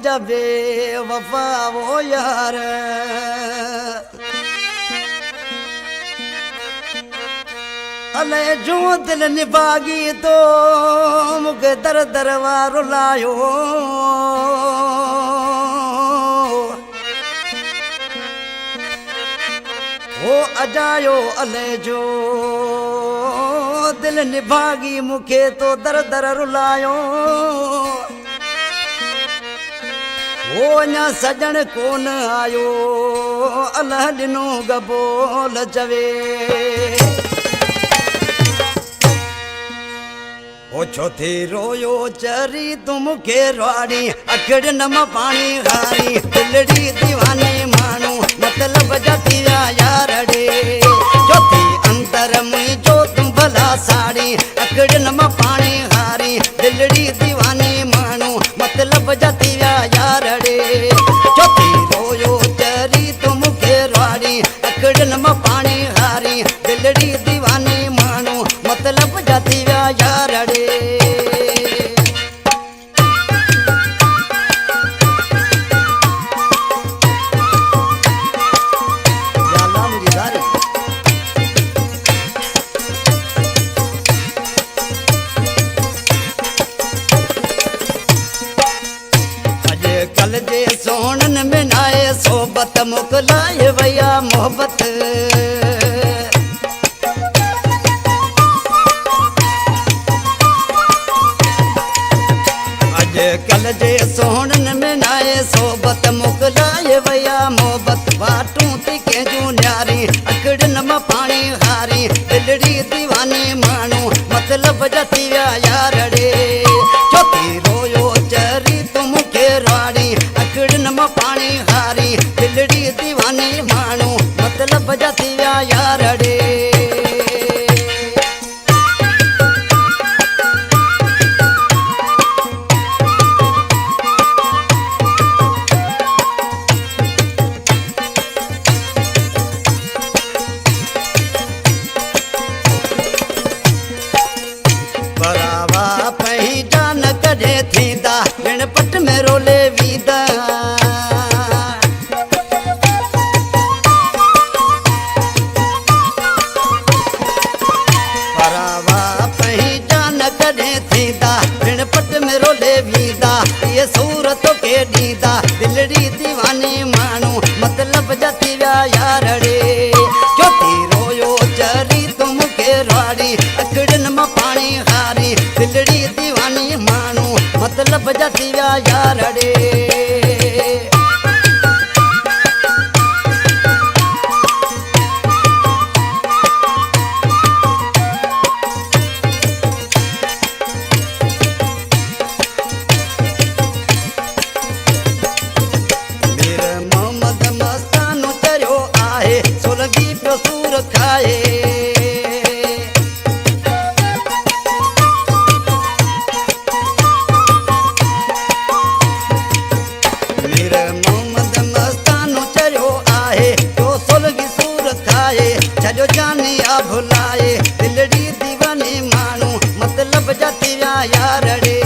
मुझा बेवफा वो यार अले जो दिल निभागी तो मुझे दर दरबार लायो ओ अजायो अले जो दिल निभागी मुखे तो दर दर रुलायो ओ अञा सजण कोन आयो अल्लाह ॾिनो गबोल चवे ओ छोथी रोयो चरी तुम के राड़ी अखड़ नम पानी हारी दिलड़ी दीवानी मानू मतलब जतिया यार रे छोथी अंतर मुई जो तुम भला साड़ी अखड़ नम पानी हारी दिलड़ी दीवानी मानू मतलब जतिया यार रे छोथी रोयो चरी तुम के राड़ी अखड़ नम पानी हारी दिलड़ी दीवानी मानू मतलब जतिया यार रे कल जे सोनन में नाए सोबत मोकलाए भैया मोहब्बत अज कल जे सोनन में नाए सोबत मोकलाए भैया मोहब्बत बाटू तिके जू न्यारी अकड़ नम पानी हारी दिलड़ी दीवानी मानू मतलब जतिया यार रे छोती रोयो चरी तुम के राड़ी अकड़ नम पानी हारी दिलड़ी दीवानी मानू मतलब जतिया यार रे बरावा पहचान करे थींदा गणपत में रोले वीदा बरावा पहचान करे थींदा गणपत में रोले वीदा ये सूरत के दीदा दिलड़ी दीवानी मानू मतलब जतिया यार रे छोटी रोयो चरी तुम के राड़ी अकड़ नम पानी हारी दिलड़ी दीवानी मानू मतलब जतिया यार रे मेरे मोहम्मद मस्तानो चरियो आहे सोलगी पियो सूर खाए छो जानी आ भुलाए दिलड़ी दीवानी मानू मतलब जतिया यार रे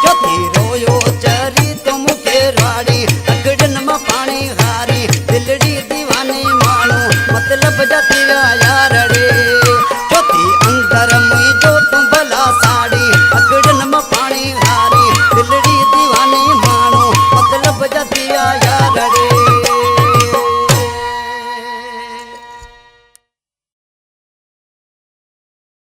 छोती रोयो चरी तुम के राड़ी अकड़ नम पानी हारी दिलड़ी